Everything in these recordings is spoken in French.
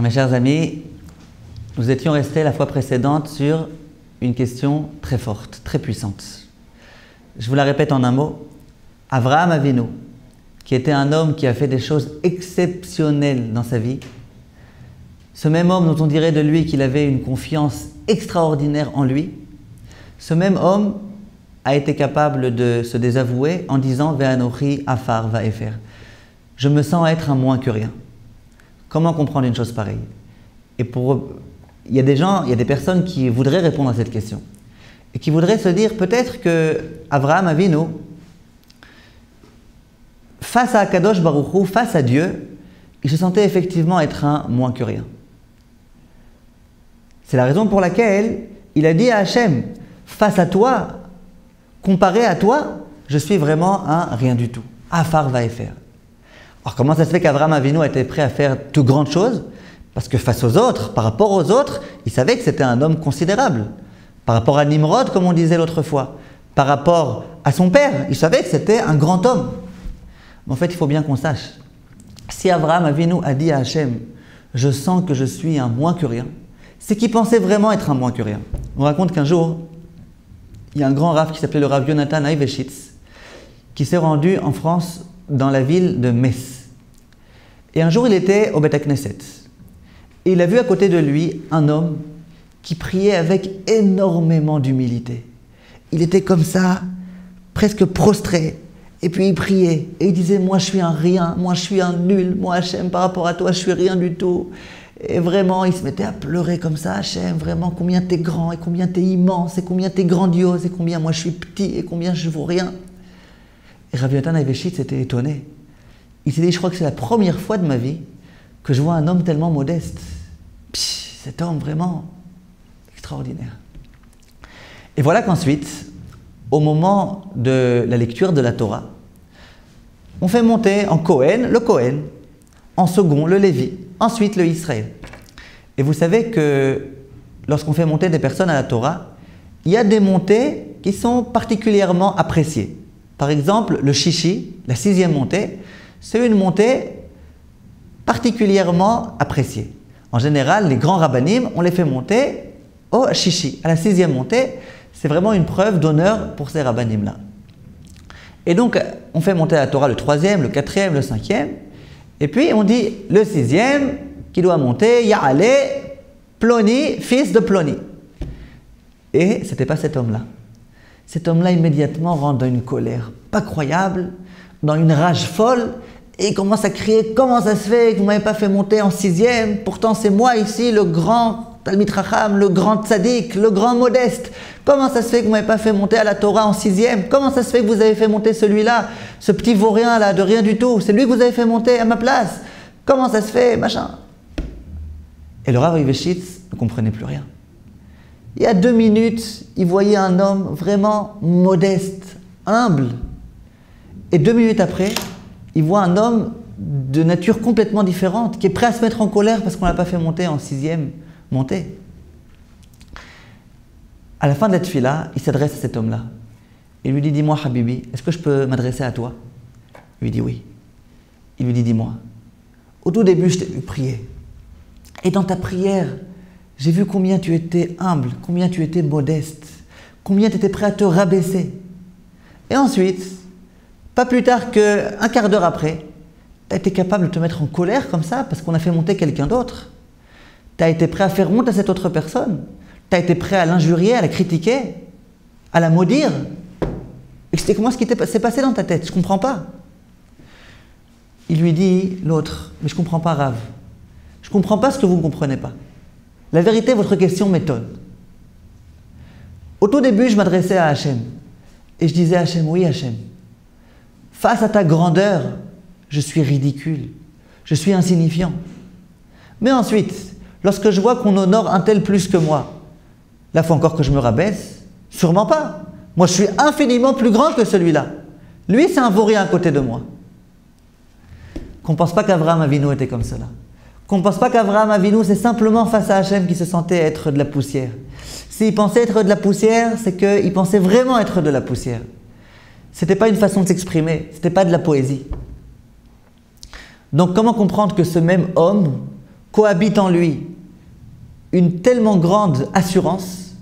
Alors mes chers amis, nous étions restés la fois précédente sur une question très forte, très puissante. Je vous la répète en un mot. Avraham Avinu, qui était un homme qui a fait des choses exceptionnelles dans sa vie, ce même homme dont on dirait de lui qu'il avait une confiance extraordinaire en lui, ce même homme a été capable de se désavouer en disant « Ve'anochi afar va'efer ». Je me sens être un moins que rien. Comment comprendre une chose pareille? Et il y a des gens, il y a des personnes qui voudraient répondre à cette question. Et qui voudraient se dire peut-être que Avraham Avinu, face à Akadosh Baruch Hu, face à Dieu, il se sentait effectivement être un moins que rien. C'est la raison pour laquelle il a dit à Hachem, face à toi, comparé à toi, je suis vraiment un rien du tout. Afar va'efer. Alors comment ça se fait qu'Avraham Avinu était prêt à faire de grandes choses? Parce que face aux autres, par rapport aux autres, il savait que c'était un homme considérable. Par rapport à Nimrod, comme on disait l'autre fois. Par rapport à son père, il savait que c'était un grand homme. Mais en fait, il faut bien qu'on sache. Si Avraham Avinu a dit à Hachem, je sens que je suis un moins que rien, c'est qu'il pensait vraiment être un moins que rien. On raconte qu'un jour, il y a un grand rav qui s'appelait le rav Yonatan Eibeshitz, qui s'est rendu en France dans la ville de Metz. Et un jour, il était au Beth Knesset. Et il a vu à côté de lui un homme qui priait avec énormément d'humilité. Il était comme ça, presque prostré. Et puis il priait. Et il disait, moi je suis un rien, moi je suis un nul, moi Hachem, par rapport à toi, je suis rien du tout. Et vraiment, il se mettait à pleurer comme ça, Hachem, vraiment, combien t'es grand, et combien t'es immense, et combien t'es grandiose, et combien moi je suis petit, et combien je vaux rien. Et Rav Yonatan Eibeshitz était étonné. Il s'est dit, je crois que c'est la première fois de ma vie que je vois un homme tellement modeste. Cet homme vraiment extraordinaire. Et voilà qu'ensuite, au moment de la lecture de la Torah, on fait monter en Cohen le Cohen, en second le Lévi, ensuite le Israël. Et vous savez que lorsqu'on fait monter des personnes à la Torah, il y a des montées qui sont particulièrement appréciées. Par exemple, le Shishi, la 6e montée, c'est une montée particulièrement appréciée. En général, les grands rabbanim, on les fait monter au Shishi, à la 6e montée. C'est vraiment une preuve d'honneur pour ces rabbanim-là. Et donc, on fait monter à la Torah le 3e, le 4e, le 5e. Et puis, on dit le 6e qui doit monter, Ya'ale Ploni, fils de Ploni. Et ce n'était pas cet homme-là. Cet homme-là, immédiatement, rentre dans une colère pas croyable, dans une rage folle, et il commence à crier « Comment ça se fait que vous ne m'avez pas fait monter en 6e? Pourtant, c'est moi ici, le grand Talmid Chacham, le grand tzaddik, le grand modeste. Comment ça se fait que vous ne m'avez pas fait monter à la Torah en 6e? Comment ça se fait que vous avez fait monter celui-là, ce petit vaurien là, de rien du tout? C'est lui que vous avez fait monter à ma place. Comment ça se fait, machin ?» Et le Rav Eibeshitz ne comprenait plus rien. Il y a 2 minutes, il voyait un homme vraiment modeste, humble. Et 2 minutes après, il voit un homme de nature complètement différente, qui est prêt à se mettre en colère parce qu'on ne l'a pas fait monter en 6e montée. À la fin de la tefila, il s'adresse à cet homme-là. Il lui dit, dis-moi Habibi, est-ce que je peux m'adresser à toi? Il lui dit oui. Il lui dit, dis-moi, au tout début, je t'ai vu prier. Et dans ta prière, j'ai vu combien tu étais humble, combien tu étais modeste, combien tu étais prêt à te rabaisser. Et ensuite, pas plus tard qu'un quart d'heure après, tu as été capable de te mettre en colère comme ça parce qu'on a fait monter quelqu'un d'autre. Tu as été prêt à faire honte à cette autre personne. Tu as été prêt à l'injurier, à la critiquer, à la maudire. Explique-moi ce qui s'est passé dans ta tête, je ne comprends pas. Il lui dit, l'autre, mais je ne comprends pas, Rav. Je ne comprends pas ce que vous ne comprenez pas. La vérité, votre question m'étonne. Au tout début, je m'adressais à Hachem. Et je disais à Hachem, oui Hachem, face à ta grandeur, je suis ridicule, je suis insignifiant. Mais ensuite, lorsque je vois qu'on honore un tel plus que moi, là, il faut encore que je me rabaisse? Sûrement pas. Moi, je suis infiniment plus grand que celui-là. Lui, c'est un vaurien à côté de moi. Qu'on ne pense pas qu'Avraham Avinu était comme cela. Qu'on ne pense pas qu'Avraham Avinu, c'est simplement face à Hachem qui se sentait être de la poussière. S'il pensait être de la poussière, c'est qu'il pensait vraiment être de la poussière. Ce n'était pas une façon de s'exprimer, ce n'était pas de la poésie. Donc comment comprendre que ce même homme cohabite en lui une tellement grande assurance,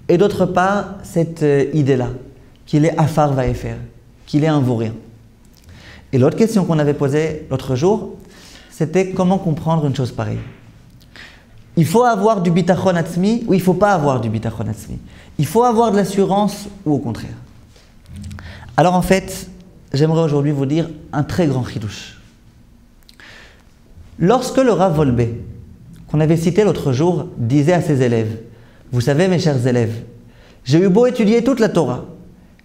et d'autre part, cette idée-là, qu'il est afar vaefer, qu'il est un vaurien. Et l'autre question qu'on avait posée l'autre jour, c'était comment comprendre une chose pareille. Il faut avoir du bitachon atzmi ou il ne faut pas avoir du bitachon atzmi. Il faut avoir de l'assurance ou au contraire. Alors en fait, j'aimerais aujourd'hui vous dire un très grand chidouche. Lorsque le Rav Wolbe, qu'on avait cité l'autre jour, disait à ses élèves, vous savez mes chers élèves, j'ai eu beau étudier toute la Torah,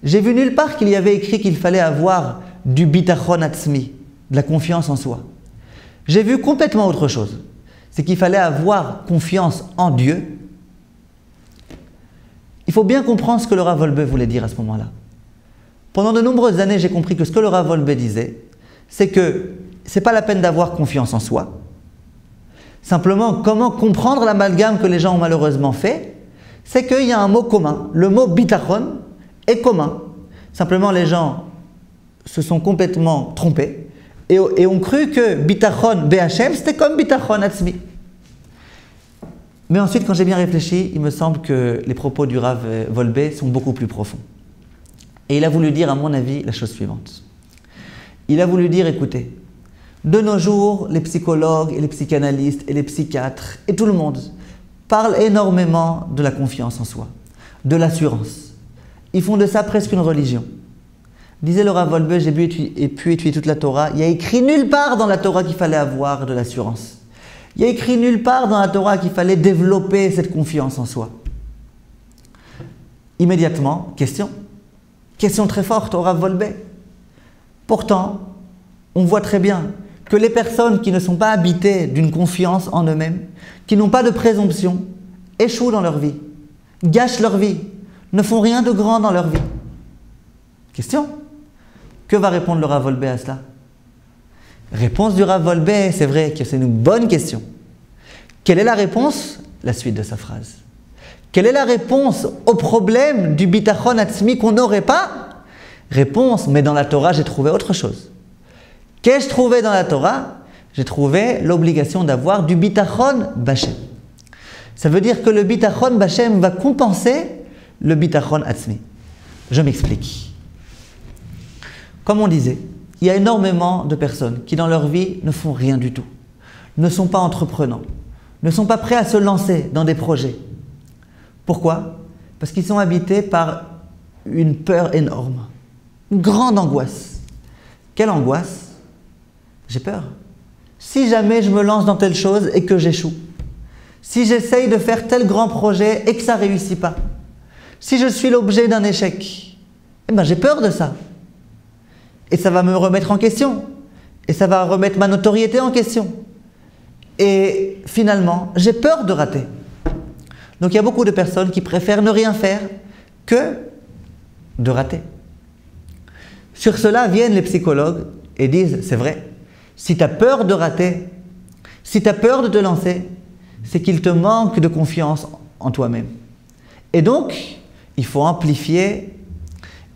j'ai vu nulle part qu'il y avait écrit qu'il fallait avoir du bitachon atzmi, de la confiance en soi. J'ai vu complètement autre chose. C'est qu'il fallait avoir confiance en Dieu. Il faut bien comprendre ce que le Rav Wolbe voulait dire à ce moment-là. Pendant de nombreuses années, j'ai compris que ce que le Rav Wolbe disait, c'est que ce n'est pas la peine d'avoir confiance en soi. Simplement, comment comprendre l'amalgame que les gens ont malheureusement fait, c'est qu'il y a un mot commun. Le mot bitachon est commun. Simplement, les gens se sont complètement trompés et ont cru que bitachon BHM, c'était comme bitachon atzmi. Mais ensuite, quand j'ai bien réfléchi, il me semble que les propos du Rav Wolbe sont beaucoup plus profonds. Et il a voulu dire, à mon avis, la chose suivante. Il a voulu dire, écoutez, de nos jours, les psychologues et les psychanalystes et les psychiatres et tout le monde parlent énormément de la confiance en soi, de l'assurance. Ils font de ça presque une religion. Disait le Rav Wolbe, j'ai pu étudier toute la Torah, il y a écrit nulle part dans la Torah qu'il fallait avoir de l'assurance. Il y a écrit nulle part dans la Torah qu'il fallait développer cette confiance en soi. Immédiatement, question très forte au Rav Wolbe. Pourtant, on voit très bien que les personnes qui ne sont pas habitées d'une confiance en eux-mêmes, qui n'ont pas de présomption, échouent dans leur vie, gâchent leur vie, ne font rien de grand dans leur vie. Question. Que va répondre le Rav Wolbe à cela? Réponse du Rav Wolbe, c'est vrai que c'est une bonne question. Quelle est la réponse? La suite de sa phrase. Quelle est la réponse au problème du bitachon atzmi qu'on n'aurait pas? Réponse, mais dans la Torah, j'ai trouvé autre chose. Qu'ai-je trouvé dans la Torah? J'ai trouvé l'obligation d'avoir du bitachon b'Hashem. Ça veut dire que le bitachon b'Hashem va compenser le bitachon atzmi. Je m'explique. Comme on disait, il y a énormément de personnes qui dans leur vie ne font rien du tout, ne sont pas entreprenants, ne sont pas prêts à se lancer dans des projets. Pourquoi? Parce qu'ils sont habités par une peur énorme, une grande angoisse. Quelle angoisse? J'ai peur. Si jamais je me lance dans telle chose et que j'échoue, si j'essaye de faire tel grand projet et que ça ne réussit pas, si je suis l'objet d'un échec, eh ben j'ai peur de ça. Et ça va me remettre en question. Et ça va remettre ma notoriété en question. Et finalement, j'ai peur de rater. Donc il y a beaucoup de personnes qui préfèrent ne rien faire que de rater. Sur cela viennent les psychologues et disent, c'est vrai, si tu as peur de rater, si tu as peur de te lancer, c'est qu'il te manque de confiance en toi-même. Et donc, il faut amplifier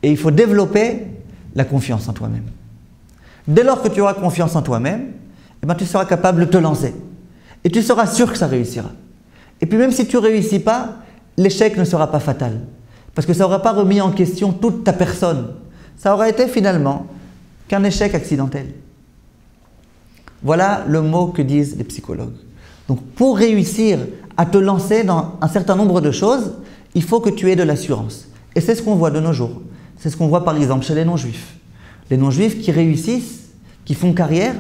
et il faut développer la confiance en toi-même. Dès lors que tu auras confiance en toi-même, eh ben, tu seras capable de te lancer. Et tu seras sûr que ça réussira. Et puis même si tu ne réussis pas, l'échec ne sera pas fatal. Parce que ça n'aura pas remis en question toute ta personne. Ça aura été finalement qu'un échec accidentel. Voilà le mot que disent les psychologues. Donc pour réussir à te lancer dans un certain nombre de choses, il faut que tu aies de l'assurance. Et c'est ce qu'on voit de nos jours. C'est ce qu'on voit par exemple chez les non-juifs. Les non-juifs qui réussissent, qui font carrière,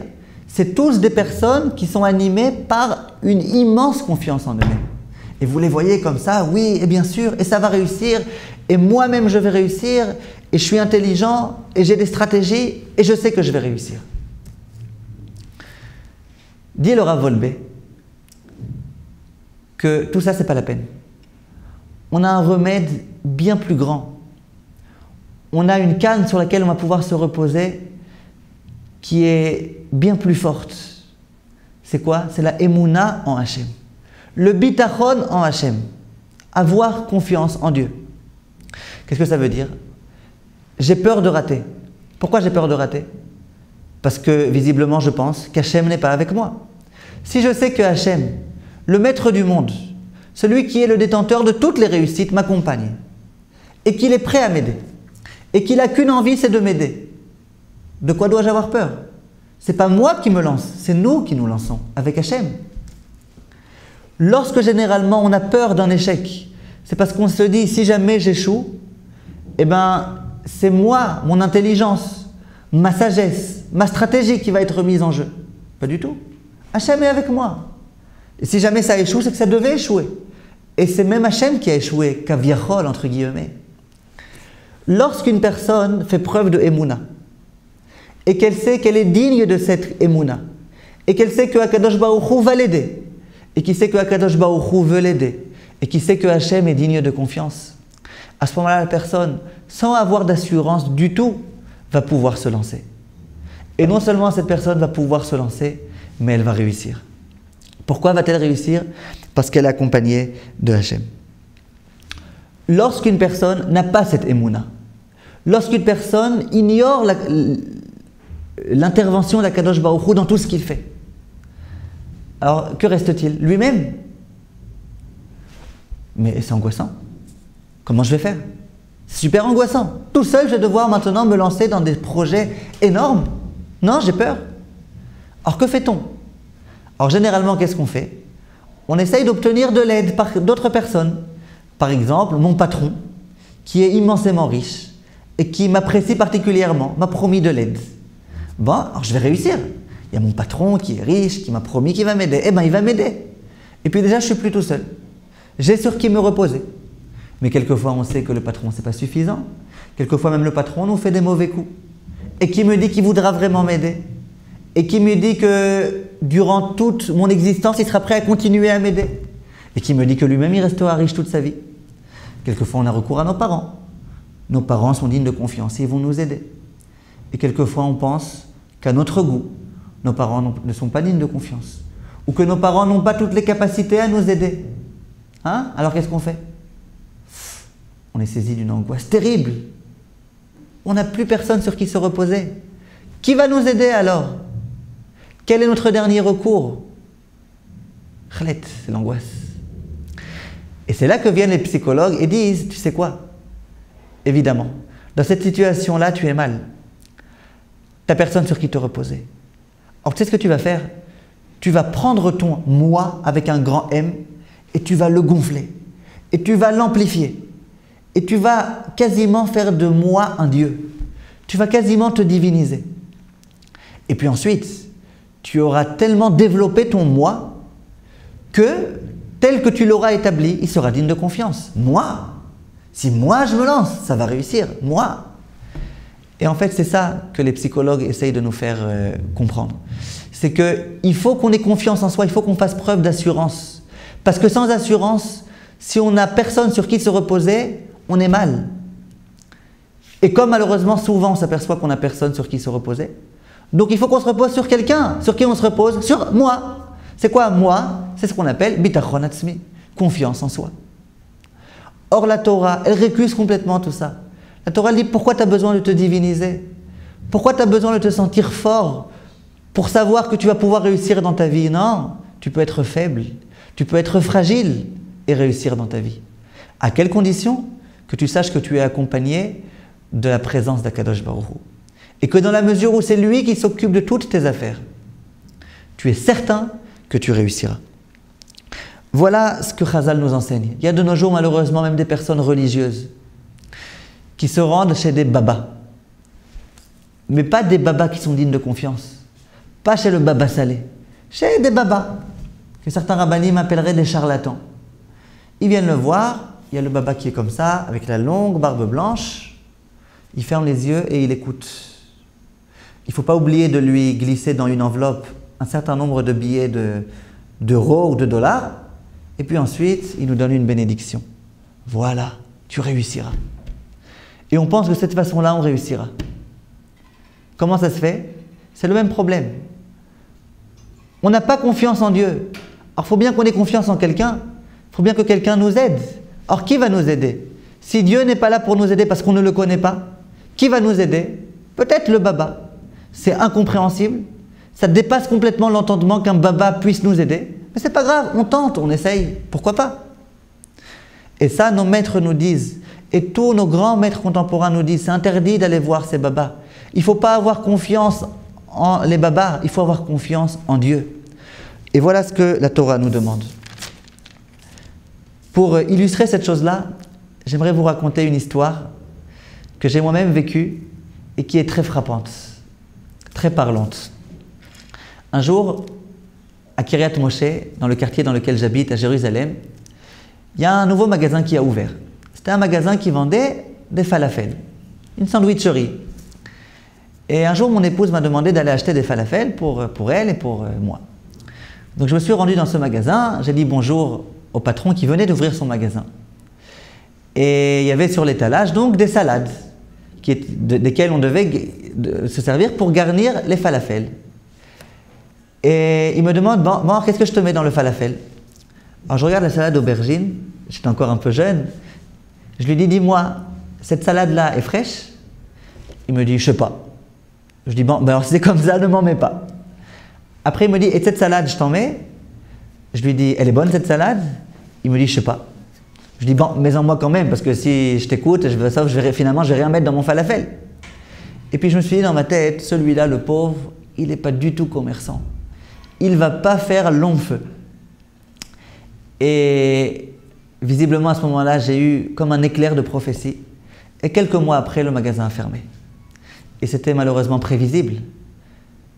c'est tous des personnes qui sont animées par une immense confiance en eux-mêmes. Et vous les voyez comme ça, oui, et bien sûr, et ça va réussir, et moi-même je vais réussir, et je suis intelligent, et j'ai des stratégies, et je sais que je vais réussir. Dit le Rav Wolbe que tout ça, c'est pas la peine. On a un remède bien plus grand. On a une canne sur laquelle on va pouvoir se reposer qui est bien plus forte. C'est quoi? C'est la Emouna en Hachem. Le bitachon en Hachem. Avoir confiance en Dieu. Qu'est-ce que ça veut dire? J'ai peur de rater. Pourquoi j'ai peur de rater? Parce que visiblement je pense qu'Hachem n'est pas avec moi. Si je sais que Hachem, le maître du monde, celui qui est le détenteur de toutes les réussites, m'accompagne, et qu'il est prêt à m'aider, et qu'il n'a qu'une envie, c'est de m'aider, de quoi dois-je avoir peur? Ce n'est pas moi qui me lance, c'est nous qui nous lançons, avec Hachem. Lorsque généralement on a peur d'un échec, c'est parce qu'on se dit, si jamais j'échoue, eh ben, c'est moi, mon intelligence, ma sagesse, ma stratégie qui va être mise en jeu. Pas du tout. Hachem est avec moi. Et si jamais ça échoue, c'est que ça devait échouer. Et c'est même Hachem qui a échoué, kaviachol, entre guillemets. Lorsqu'une personne fait preuve de Emouna, et qu'elle sait qu'elle est digne de cette Emouna, et qu'elle sait que Akadosh Baruch Hu va l'aider, et qui sait que Akadosh Baruch Hu veut l'aider, et qui sait que Hachem est digne de confiance, à ce moment-là, la personne, sans avoir d'assurance du tout, va pouvoir se lancer. Et non seulement cette personne va pouvoir se lancer, mais elle va réussir. Pourquoi va-t-elle réussir? Parce qu'elle est accompagnée de Hachem. Lorsqu'une personne n'a pas cette émouna, lorsqu'une personne ignore l'intervention d'Akadosh Baruch Hu dans tout ce qu'il fait, alors que reste-t-il? Lui-même. Mais c'est angoissant. Comment je vais faire? C'est super angoissant. Tout seul, je vais devoir maintenant me lancer dans des projets énormes. Non, j'ai peur. Alors que fait-on? Alors généralement, qu'est-ce qu'on fait? On essaye d'obtenir de l'aide par d'autres personnes. Par exemple, mon patron, qui est immensément riche et qui m'apprécie particulièrement, m'a promis de l'aide. Bon, alors je vais réussir. Il y a mon patron qui est riche, qui m'a promis qu'il va m'aider. Eh bien, il va m'aider. Et puis déjà, je ne suis plus tout seul. J'ai sur qui me reposer. Mais quelquefois, on sait que le patron, ce n'est pas suffisant. Quelquefois, même le patron nous fait des mauvais coups. Et qui me dit qu'il voudra vraiment m'aider. Et qui me dit que durant toute mon existence, il sera prêt à continuer à m'aider. Et qui me dit que lui-même, il restera riche toute sa vie. Quelquefois, on a recours à nos parents. Nos parents sont dignes de confiance et ils vont nous aider. Et quelquefois, on pense qu'à notre goût, nos parents ne sont pas dignes de confiance. Ou que nos parents n'ont pas toutes les capacités à nous aider. Hein? Alors qu'est-ce qu'on fait? On est saisi d'une angoisse terrible. On n'a plus personne sur qui se reposer. Qui va nous aider alors? Quel est notre dernier recours? Khlet, c'est l'angoisse. Et c'est là que viennent les psychologues et disent, tu sais quoi? Évidemment, dans cette situation-là, tu es mal. Tu n'as personne sur qui te reposer. Alors tu sais ce que tu vas faire? Tu vas prendre ton moi avec un grand M et tu vas le gonfler. Et tu vas l'amplifier. Et tu vas quasiment faire de moi un Dieu. Tu vas quasiment te diviniser. Et puis ensuite, tu auras tellement développé ton moi que, tel que tu l'auras établi, il sera digne de confiance. Moi, si moi je me lance, ça va réussir. Moi. Et en fait, c'est ça que les psychologues essayent de nous faire comprendre. C'est qu'il faut qu'on ait confiance en soi, il faut qu'on fasse preuve d'assurance. Parce que sans assurance, si on n'a personne sur qui se reposer, on est mal. Et comme malheureusement, souvent, on s'aperçoit qu'on n'a personne sur qui se reposer, donc il faut qu'on se repose sur quelqu'un. Sur qui on se repose? Sur moi. C'est quoi moi? C'est ce qu'on appelle bitachon atzmi, confiance en soi. Or la Torah, elle récuse complètement tout ça. La Torah dit pourquoi tu as besoin de te diviniser? Pourquoi tu as besoin de te sentir fort pour savoir que tu vas pouvoir réussir dans ta vie? Non, tu peux être faible, tu peux être fragile et réussir dans ta vie. À quelles conditions? Que tu saches que tu es accompagné de la présence d'Akadosh Baruch Hu. Et que dans la mesure où c'est lui qui s'occupe de toutes tes affaires, tu es certain que tu réussiras. Voilà ce que Chazal nous enseigne. Il y a de nos jours malheureusement même des personnes religieuses qui se rendent chez des babas. Mais pas des babas qui sont dignes de confiance. Pas chez le baba salé. Chez des babas, que certains rabbinim appelleraient des charlatans. Ils viennent le voir, il y a le baba qui est comme ça, avec la longue barbe blanche. Il ferme les yeux et il écoute. Il ne faut pas oublier de lui glisser dans une enveloppe un certain nombre de billets d'euros ou de dollars. Et puis ensuite, il nous donne une bénédiction. Voilà, tu réussiras. Et on pense que de cette façon-là, on réussira. Comment ça se fait? C'est le même problème. On n'a pas confiance en Dieu. Alors il faut bien qu'on ait confiance en quelqu'un. Il faut bien que quelqu'un nous aide. Or, qui va nous aider? Si Dieu n'est pas là pour nous aider parce qu'on ne le connaît pas, qui va nous aider? Peut-être le baba. C'est incompréhensible, Ça dépasse complètement l'entendement qu'un baba puisse nous aider. Mais c'est pas grave, on tente, on essaye, pourquoi pas? Et ça, nos maîtres nous disent, et tous nos grands maîtres contemporains nous disent, c'est interdit d'aller voir ces babas. Il ne faut pas avoir confiance en les babas, il faut avoir confiance en Dieu. Et voilà ce que la Torah nous demande. Pour illustrer cette chose-là, j'aimerais vous raconter une histoire que j'ai moi-même vécue et qui est très frappante, très parlante. Un jour, à Kiryat Moshe, dans le quartier dans lequel j'habite, à Jérusalem, il y a un nouveau magasin qui a ouvert. C'était un magasin qui vendait des falafels, une sandwicherie. Et un jour, mon épouse m'a demandé d'aller acheter des falafels pour elle et pour moi. Donc je me suis rendu dans ce magasin, j'ai dit bonjour au patron qui venait d'ouvrir son magasin. Et il y avait sur l'étalage donc des salades, desquelles on devait se servir pour garnir les falafels. Et il me demande, bon, qu'est-ce que je te mets dans le falafel? Alors je regarde la salade d'aubergine, j'étais encore un peu jeune. Je lui dis, dis-moi, cette salade-là est fraîche? Il me dit, je sais pas. Je dis, bon, ben alors si c'est comme ça, ne m'en mets pas. Après il me dit, et cette salade, je t'en mets? Je lui dis, elle est bonne cette salade? Il me dit, je sais pas. Je dis, bon, mets-en moi quand même, parce que si je t'écoute, finalement, je vais rien mettre dans mon falafel. Et puis je me suis dit dans ma tête, celui-là, le pauvre, il n'est pas du tout commerçant. Il ne va pas faire long feu. Et visiblement à ce moment-là, j'ai eu comme un éclair de prophétie. Et quelques mois après, le magasin a fermé. Et c'était malheureusement prévisible.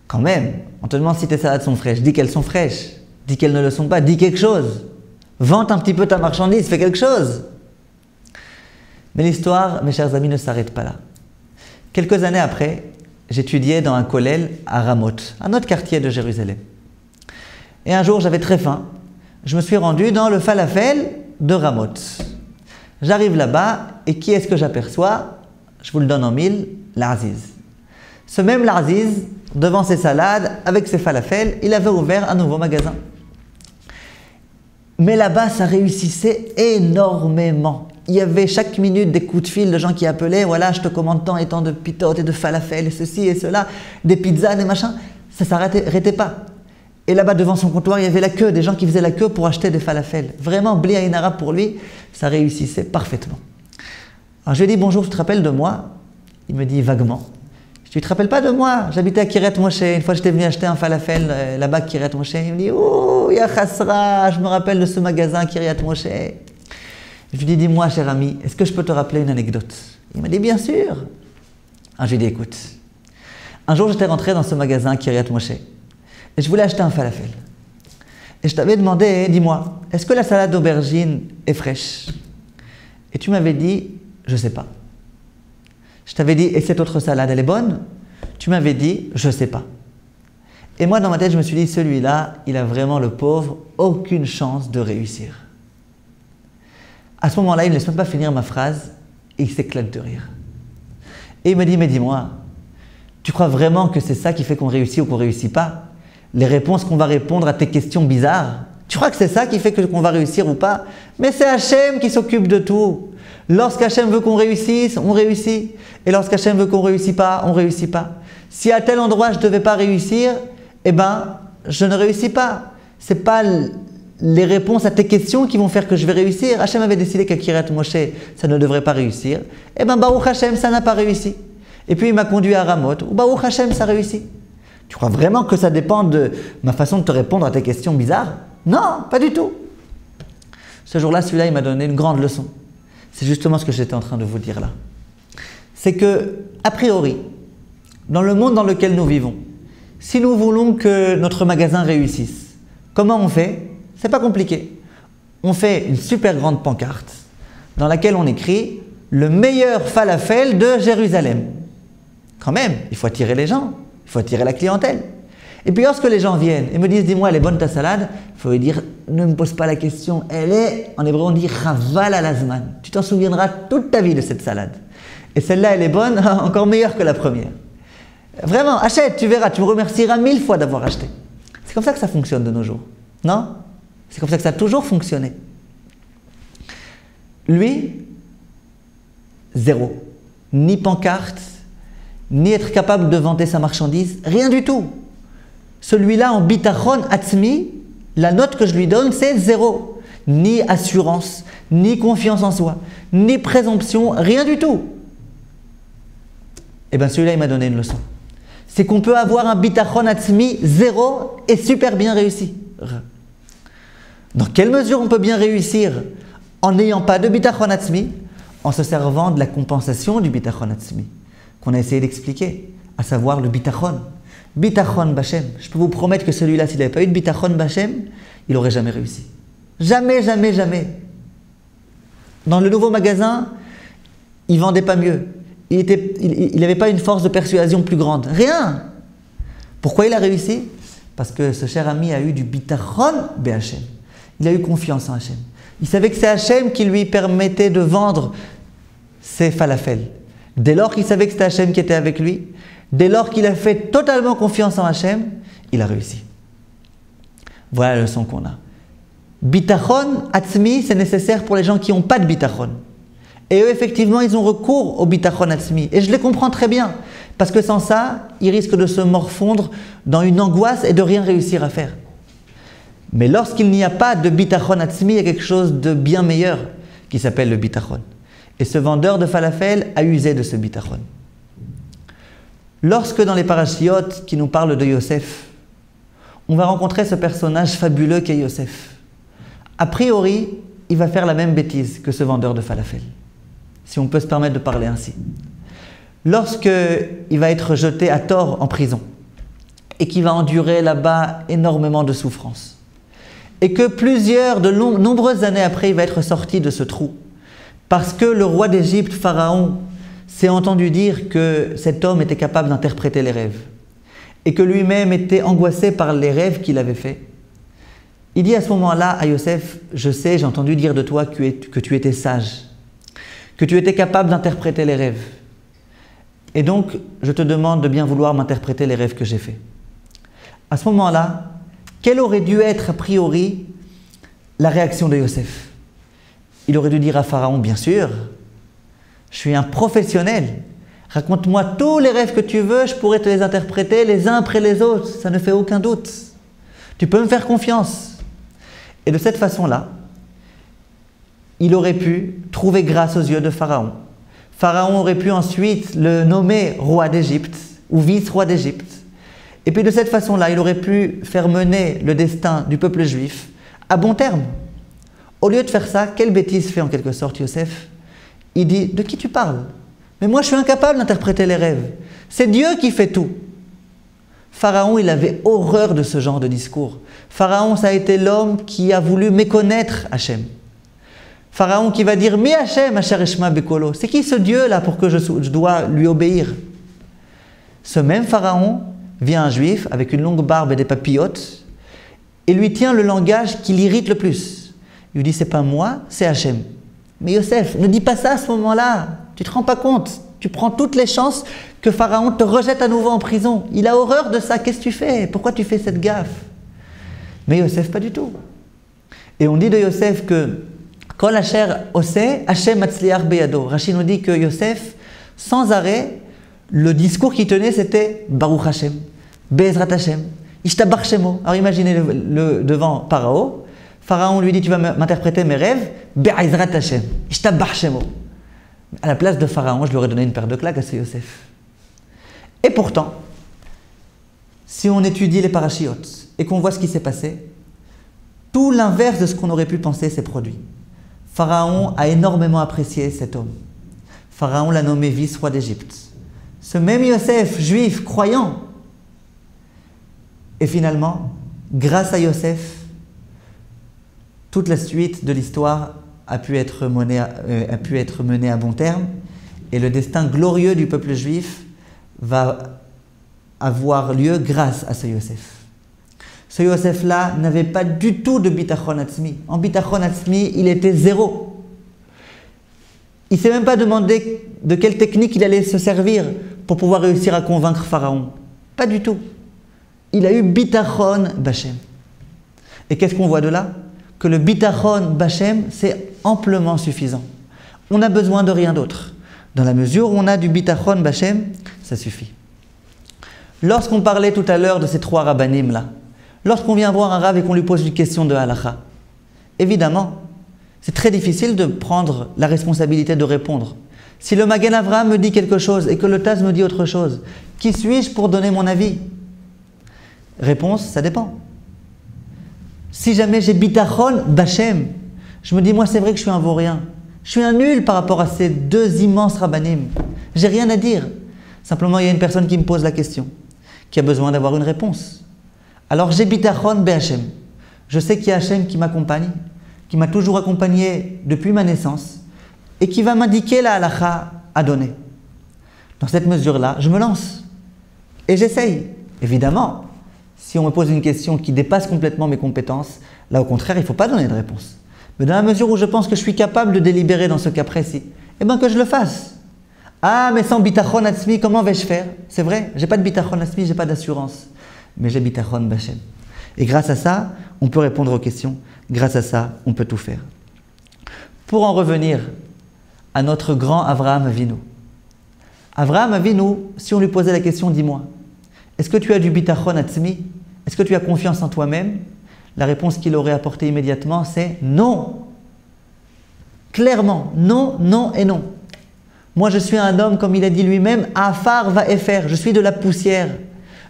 Quand même, on te demande si tes salades sont fraîches. Dis qu'elles sont fraîches. Dis qu'elles ne le sont pas. Dis quelque chose. Vante un petit peu ta marchandise. Fais quelque chose. Mais l'histoire, mes chers amis, ne s'arrête pas là. Quelques années après, j'étudiais dans un kollel à Ramoth, un autre quartier de Jérusalem. Et un jour, j'avais très faim. Je me suis rendu dans le falafel de Ramoth. J'arrive là-bas et qui est-ce que j'aperçois? Je vous le donne en mille, l'Aziz. Ce même l'Aziz, devant ses salades, avec ses falafels, il avait ouvert un nouveau magasin. Mais là-bas, ça réussissait énormément. Il y avait chaque minute des coups de fil de gens qui appelaient, voilà, je te commande tant et tant de pitotes et de falafels et ceci et cela, des pizzas, des machins. Ça ne s'arrêtait pas. Et là-bas, devant son comptoir, il y avait la queue, des gens qui faisaient la queue pour acheter des falafels. Vraiment, Bli Ayin Hara pour lui, ça réussissait parfaitement. Alors je lui ai dit, bonjour, tu te rappelles de moi? Il me dit vaguement. Je lui dis, tu te rappelles pas de moi? J'habitais à Kiryat Moshe. Une fois, j'étais venu acheter un falafel là-bas à Kiryat Moshe. Il me dit, oh, ya Chasra, je me rappelle de ce magasin à Kiryat Moshe. Je lui dis, dis-moi, cher ami, est-ce que je peux te rappeler une anecdote? Il m'a dit, bien sûr. Alors je lui ai dit, écoute, un jour, j'étais rentré dans ce magasin à Kiryat Moshe. Et je voulais acheter un falafel. Et je t'avais demandé, dis-moi, est-ce que la salade d'aubergine est fraîche? Et tu m'avais dit, je ne sais pas. Je t'avais dit, et cette autre salade, elle est bonne? Tu m'avais dit, je ne sais pas. Et moi, dans ma tête, je me suis dit, celui-là, il a vraiment, le pauvre, aucune chance de réussir. À ce moment-là, il ne laisse même pas finir ma phrase, et il s'éclate de rire. Et il me dit, mais dis-moi, tu crois vraiment que c'est ça qui fait qu'on réussit ou qu'on ne réussit pas? Les réponses qu'on va répondre à tes questions bizarres. Tu crois que c'est ça qui fait qu'on va réussir ou pas? Mais c'est Hachem qui s'occupe de tout. Lorsqu'Hachem veut qu'on réussisse, on réussit. Et lorsqu'Hachem veut qu'on ne réussisse pas, on ne réussit pas. Si à tel endroit je ne devais pas réussir, eh ben, je ne réussis pas. Ce n'est pas les réponses à tes questions qui vont faire que je vais réussir. Hachem avait décidé qu'à Kiryat Moshe, ça ne devrait pas réussir. Eh bien, Baruch Hachem, ça n'a pas réussi. Et puis il m'a conduit à Ramoth, où Baruch Hachem, ça réussit. Tu crois vraiment que ça dépend de ma façon de te répondre à tes questions bizarres? Non, pas du tout. Ce jour-là, celui-là, il m'a donné une grande leçon. C'est justement ce que j'étais en train de vous dire là. C'est que, a priori, dans le monde dans lequel nous vivons, si nous voulons que notre magasin réussisse, comment on fait? C'est pas compliqué. On fait une super grande pancarte dans laquelle on écrit « Le meilleur falafel de Jérusalem ». Quand même, il faut attirer les gens. Il faut attirer la clientèle. Et puis lorsque les gens viennent et me disent, dis-moi, elle est bonne ta salade, il faut lui dire, ne me pose pas la question, elle est, en hébreu on dit, chaval al azman. Tu t'en souviendras toute ta vie de cette salade. Et celle-là, elle est bonne, encore meilleure que la première. Vraiment, achète, tu verras, tu me remercieras 1000 fois d'avoir acheté. C'est comme ça que ça fonctionne de nos jours. Non? C'est comme ça que ça a toujours fonctionné. Lui, zéro. Ni pancarte, ni être capable de vanter sa marchandise, rien du tout. celui-là en bitachon atzmi, la note que je lui donne, c'est 0. Ni assurance, ni confiance en soi, ni présomption, rien du tout. Eh bien celui-là, il m'a donné une leçon. C'est qu'on peut avoir un bitachon atzmi 0 et super bien réussir. Dans quelle mesure on peut bien réussir en n'ayant pas de bitachon atzmi? En se servant de la compensation du bitachon atzmi, qu'on a essayé d'expliquer, à savoir le bitachon. Bitachon b'Hashem. Je peux vous promettre que celui-là, s'il n'avait pas eu de bitachon b'Hashem, il n'aurait jamais réussi. Jamais, jamais, jamais. Dans le nouveau magasin, il ne vendait pas mieux. Il n'avait pas une force de persuasion plus grande. Rien. Pourquoi il a réussi? Parce que ce cher ami a eu du bitachon b'Hashem. Il a eu confiance en Hachem. Il savait que c'est Hachem qui lui permettait de vendre ses falafels. Dès lors qu'il savait que c'était Hachem qui était avec lui, dès lors qu'il a fait totalement confiance en Hachem, il a réussi. Voilà la leçon qu'on a. Bitachon, atzmi, c'est nécessaire pour les gens qui n'ont pas de bitachon. Et eux, effectivement, ils ont recours au bitachon atzmi. Et je les comprends très bien. Parce que sans ça, ils risquent de se morfondre dans une angoisse et de rien réussir à faire. Mais lorsqu'il n'y a pas de bitachon atzmi, il y a quelque chose de bien meilleur qui s'appelle le bitachon. Et ce vendeur de falafel a usé de ce bitachon. Lorsque dans les parashiyot qui nous parlent de Yosef, on va rencontrer ce personnage fabuleux qu'est Yosef. A priori, il va faire la même bêtise que ce vendeur de falafel, si on peut se permettre de parler ainsi. Lorsqu'il va être jeté à tort en prison et qu'il va endurer là-bas énormément de souffrances, et que de nombreuses années après, il va être sorti de ce trou, parce que le roi d'Égypte, Pharaon, s'est entendu dire que cet homme était capable d'interpréter les rêves, et que lui-même était angoissé par les rêves qu'il avait faits. Il dit à ce moment-là à Yosef, je sais, j'ai entendu dire de toi que tu étais sage, que tu étais capable d'interpréter les rêves. Et donc, je te demande de bien vouloir m'interpréter les rêves que j'ai faits. À ce moment-là, quelle aurait dû être a priori la réaction de Yosef? Il aurait dû dire à Pharaon, bien sûr, je suis un professionnel, raconte-moi tous les rêves que tu veux, je pourrais te les interpréter les uns après les autres, ça ne fait aucun doute. Tu peux me faire confiance. Et de cette façon-là, il aurait pu trouver grâce aux yeux de Pharaon. Pharaon aurait pu ensuite le nommer roi d'Égypte ou vice-roi d'Égypte. Et puis de cette façon-là, il aurait pu faire mener le destin du peuple juif à bon terme. Au lieu de faire ça, quelle bêtise fait en quelque sorte Yosef? Il dit, de qui tu parles? Mais moi je suis incapable d'interpréter les rêves. C'est Dieu qui fait tout. Pharaon, il avait horreur de ce genre de discours. Pharaon, ça a été l'homme qui a voulu méconnaître Hachem. Pharaon qui va dire, mi Hachem, Asher Eshma Bekolo. C'est qui ce Dieu-là pour que je dois lui obéir? Ce même Pharaon vient un juif avec une longue barbe et des papillotes et lui tient le langage qui l'irrite le plus. Il lui dit, c'est pas moi, c'est Hachem. Mais Yosef, ne dis pas ça à ce moment-là. Tu te rends pas compte. Tu prends toutes les chances que Pharaon te rejette à nouveau en prison. Il a horreur de ça. Qu'est-ce que tu fais? Pourquoi tu fais cette gaffe? Mais Yosef, pas du tout. Et on dit de Yosef que Kol Asher Oseh, Hashem Matzliach Beyado. Rachid nous dit que Yosef, sans arrêt, le discours qu'il tenait, c'était Baruch Hashem, Be'ezrat Hashem, Ishtabach Shemo. Alors imaginez devant Pharaon. Pharaon lui dit, tu vas m'interpréter mes rêves, Be'ezrat Hashem, Ishtabach Shemo. À la place de Pharaon, je lui aurais donné une paire de claques à ce Yosef. Et pourtant, si on étudie les parashiyot et qu'on voit ce qui s'est passé, tout l'inverse de ce qu'on aurait pu penser s'est produit. Pharaon a énormément apprécié cet homme. Pharaon l'a nommé vice-roi d'Égypte. Ce même Yosef, juif, croyant. Et finalement, grâce à Yosef, toute la suite de l'histoire a pu être menée à bon terme, et le destin glorieux du peuple juif va avoir lieu grâce à ce Yosef. Ce Yosef-là n'avait pas du tout de bitachon atzmi. En bitachon atzmi, il était 0. Il ne s'est même pas demandé de quelle technique il allait se servir pour pouvoir réussir à convaincre Pharaon. Pas du tout. Il a eu bitachon b'Hashem. Et qu'est-ce qu'on voit de là? Que le bitachon b'Hashem, c'est amplement suffisant. On n'a besoin de rien d'autre. Dans la mesure où on a du bitachon b'Hashem, ça suffit. Lorsqu'on parlait tout à l'heure de ces 3 rabbanim là, lorsqu'on vient voir un rav et qu'on lui pose une question de halakha, évidemment, c'est très difficile de prendre la responsabilité de répondre. Si le Magen Avraham me dit quelque chose et que le Taz me dit autre chose, qui suis-je pour donner mon avis? Réponse, ça dépend. Si jamais j'ai bitachon b'Hashem, je me dis, moi c'est vrai que je suis un vaurien. Je suis un nul par rapport à ces 2 immenses rabbanim. J'ai rien à dire. Simplement, il y a une personne qui me pose la question, qui a besoin d'avoir une réponse. Alors j'ai bitachon b'Hashem. Je sais qu'il y a Hachem qui m'accompagne, qui m'a toujours accompagné depuis ma naissance, et qui va m'indiquer la halakha à donner. Dans cette mesure-là, je me lance. Et j'essaye. Évidemment, si on me pose une question qui dépasse complètement mes compétences, là au contraire, il ne faut pas donner de réponse. Mais dans la mesure où je pense que je suis capable de délibérer dans ce cas précis, eh bien que je le fasse. Ah, mais sans bitachon atzmi, comment vais-je faire? C'est vrai, j'ai pas de bitachon atzmi, j'ai pas d'assurance. Mais j'ai bitachon b'Hashem. Et grâce à ça, on peut répondre aux questions. Grâce à ça, on peut tout faire. Pour en revenir à notre grand Avraham Avinu. Avraham Avinu, si on lui posait la question, dis-moi, est-ce que tu as du bitachon atzmi? Est-ce que tu as confiance en toi-même? La réponse qu'il aurait apportée immédiatement, c'est non. Clairement, non, non et non. Moi, je suis un homme, comme il a dit lui-même, afar va faire. Je suis de la poussière,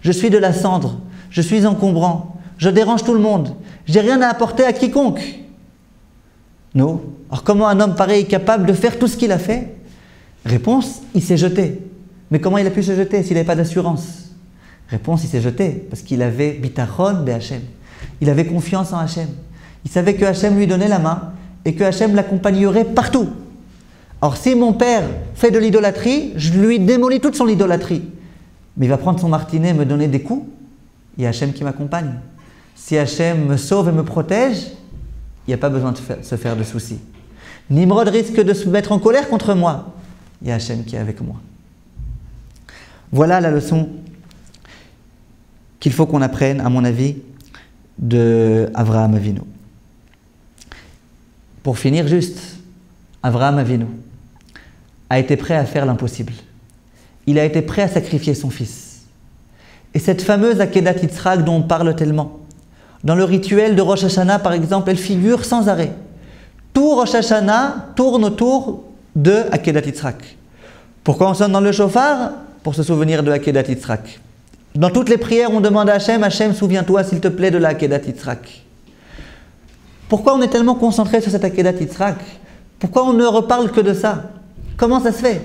je suis de la cendre, je suis encombrant, je dérange tout le monde. J'ai rien à apporter à quiconque. Non. Alors comment un homme pareil est capable de faire tout ce qu'il a fait? Réponse, il s'est jeté. Mais comment il a pu se jeter s'il n'avait pas d'assurance? Réponse, il s'est jeté parce qu'il avait bitachon b'Hashem. Il avait confiance en Hachem. Il savait que Hachem lui donnait la main et que Hachem l'accompagnerait partout. Alors si mon père fait de l'idolâtrie, je lui démolis toute son idolâtrie. Mais il va prendre son martinet et me donner des coups. Il y a Hachem qui m'accompagne. Si Hachem me sauve et me protège, il n'y a pas besoin de se faire de soucis. Nimrod risque de se mettre en colère contre moi. Il y a Hachem qui est avec moi. Voilà la leçon qu'il faut qu'on apprenne, à mon avis, de Avraham Avinu. Pour finir juste, Avraham Avinu a été prêt à faire l'impossible. Il a été prêt à sacrifier son fils. Et cette fameuse Akedat Yitzhak dont on parle tellement, dans le rituel de Rosh Hashanah par exemple, elle figure sans arrêt. Tout Rosh Hashanah tourne autour de Akedat Yitzhak. Pourquoi on sonne dans le shofar? Pour se souvenir de Akedat Yitzhak. Dans toutes les prières, on demande à Hachem, Hachem, souviens-toi s'il te plaît de la Akedat Yitzhak. Pourquoi on est tellement concentré sur cette Akedat Yitzhak? Pourquoi on ne reparle que de ça? Comment ça se fait?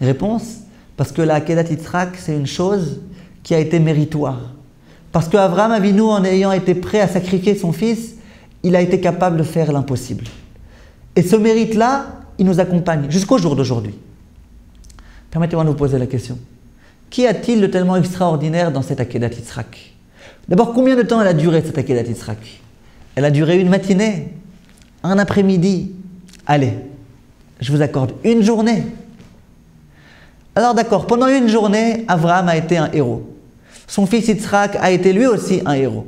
Réponse, parce que la Akedat Yitzhak, c'est une chose qui a été méritoire. Parce qu'Avraham Avinu, en ayant été prêt à sacrifier son fils, il a été capable de faire l'impossible. Et ce mérite-là, il nous accompagne jusqu'au jour d'aujourd'hui. Permettez-moi de vous poser la question. Qu'y a-t-il de tellement extraordinaire dans cette Akedat Yitzhak? D'abord, combien de temps elle a duré cette Akedat Yitzhak? Elle a duré une matinée, un après-midi. Allez, je vous accorde une journée. Alors d'accord, pendant une journée, Avraham a été un héros. Son fils Yitzhak a été lui aussi un héros.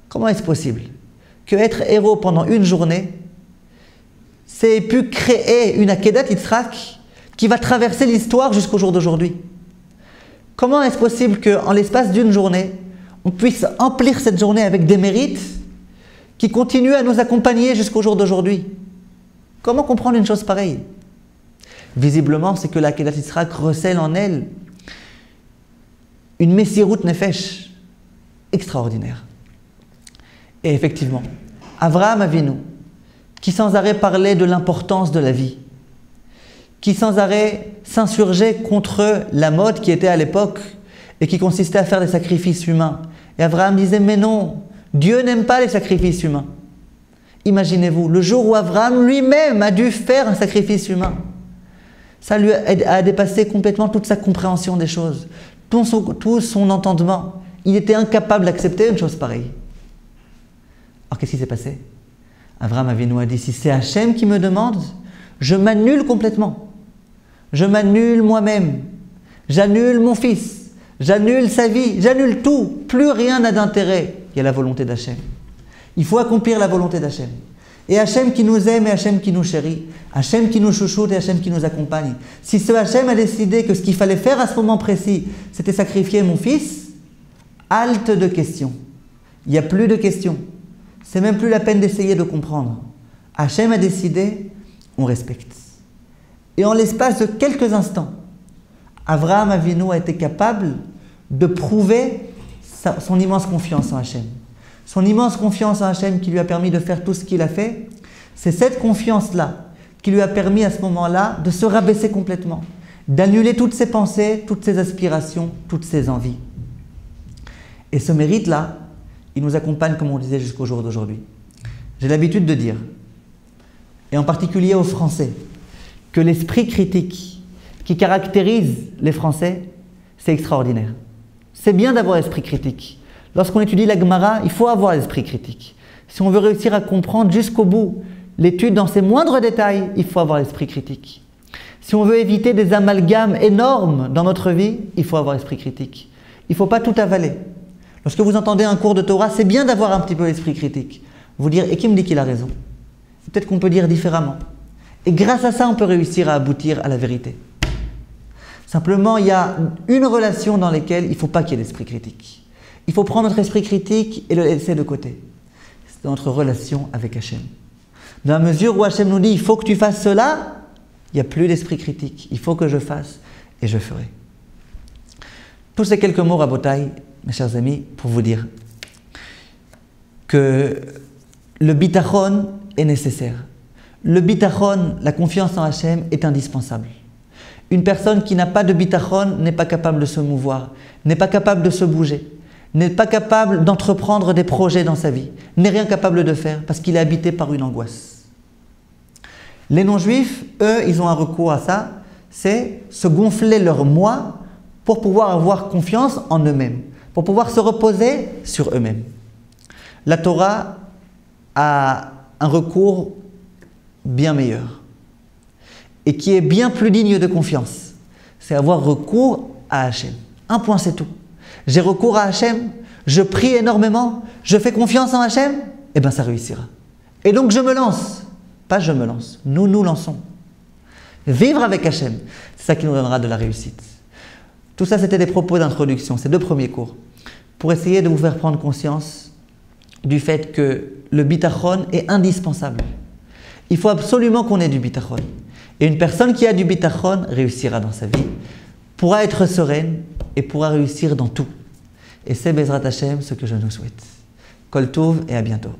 Comment est-ce possible que être héros pendant une journée, c'est pu créer une Akedat Yitzhak qui va traverser l'histoire jusqu'au jour d'aujourd'hui? Comment est-ce possible qu'en l'espace d'une journée, on puisse emplir cette journée avec des mérites qui continuent à nous accompagner jusqu'au jour d'aujourd'hui? Comment comprendre une chose pareille? Visiblement, c'est que la Akedat Yitzhak recèle en elle une Messirut Nefesh extraordinaire. Et effectivement, Avraham Avinu, qui sans arrêt parlait de l'importance de la vie, qui sans arrêt s'insurgeait contre la mode qui était à l'époque et qui consistait à faire des sacrifices humains. Et Avraham disait, mais non, Dieu n'aime pas les sacrifices humains. Imaginez-vous, le jour où Avraham lui-même a dû faire un sacrifice humain, ça lui a dépassé complètement toute sa compréhension des choses, tout son entendement. Il était incapable d'accepter une chose pareille. Alors qu'est-ce qui s'est passé? Avraham Avinu a dit, si c'est Hachem qui me demande, je m'annule complètement. Je m'annule moi-même. J'annule mon fils. J'annule sa vie. J'annule tout. Plus rien n'a d'intérêt. Il y a la volonté d'Hachem. Il faut accomplir la volonté d'Hachem. Et Hachem qui nous aime et Hachem qui nous chérit. Hachem qui nous chouchoute et Hachem qui nous accompagne. Si ce Hachem a décidé que ce qu'il fallait faire à ce moment précis, c'était sacrifier mon fils, halte de questions. Il n'y a plus de questions. C'est même plus la peine d'essayer de comprendre. Hachem a décidé, on respecte. Et en l'espace de quelques instants, Avraham Avinu a été capable de prouver son immense confiance en Hachem. Son immense confiance en Hachem qui lui a permis de faire tout ce qu'il a fait, c'est cette confiance-là qui lui a permis à ce moment-là de se rabaisser complètement, d'annuler toutes ses pensées, toutes ses aspirations, toutes ses envies. Et ce mérite-là, il nous accompagne, comme on disait, jusqu'au jour d'aujourd'hui. J'ai l'habitude de dire, et en particulier aux Français, que l'esprit critique qui caractérise les Français, c'est extraordinaire. C'est bien d'avoir l'esprit critique. Lorsqu'on étudie la Gemara, il faut avoir l'esprit critique. Si on veut réussir à comprendre jusqu'au bout l'étude dans ses moindres détails, il faut avoir l'esprit critique. Si on veut éviter des amalgames énormes dans notre vie, il faut avoir l'esprit critique. Il ne faut pas tout avaler. Lorsque vous entendez un cours de Torah, c'est bien d'avoir un petit peu l'esprit critique. Vous dire, et qui me dit qu'il a raison? Peut-être qu'on peut dire différemment. Et grâce à ça, on peut réussir à aboutir à la vérité. Simplement, il y a une relation dans laquelle il ne faut pas qu'il y ait d'esprit critique. Il faut prendre notre esprit critique et le laisser de côté. C'est notre relation avec Hachem. Dans la mesure où Hachem nous dit, il faut que tu fasses cela, il n'y a plus d'esprit critique. Il faut que je fasse et je ferai. Tous ces quelques mots, Rabotai, mes chers amis, pour vous dire que le bitachon est nécessaire. Le bitachon, la confiance en Hachem, est indispensable. Une personne qui n'a pas de bitachon n'est pas capable de se mouvoir, n'est pas capable de se bouger, n'est pas capable d'entreprendre des projets dans sa vie, n'est rien capable de faire parce qu'il est habité par une angoisse. Les non-juifs, eux, ils ont un recours à ça, c'est se gonfler leur moi pour pouvoir avoir confiance en eux-mêmes, pour pouvoir se reposer sur eux-mêmes. La Torah a un recours bien meilleur et qui est bien plus digne de confiance. C'est avoir recours à Hachem. Un point, c'est tout. J'ai recours à Hachem, je prie énormément, je fais confiance en Hachem, et bien ça réussira. Et donc je me lance. Pas je me lance, nous nous lançons. Vivre avec Hachem, c'est ça qui nous donnera de la réussite. Tout ça, c'était des propos d'introduction, ces deux premiers cours, pour essayer de vous faire prendre conscience du fait que le bitachon est indispensable. Il faut absolument qu'on ait du bitachon. Et une personne qui a du bitachon réussira dans sa vie, pourra être sereine et pourra réussir dans tout. Et c'est Bezrat Hashem ce que je nous souhaite. Kol Tov et à bientôt.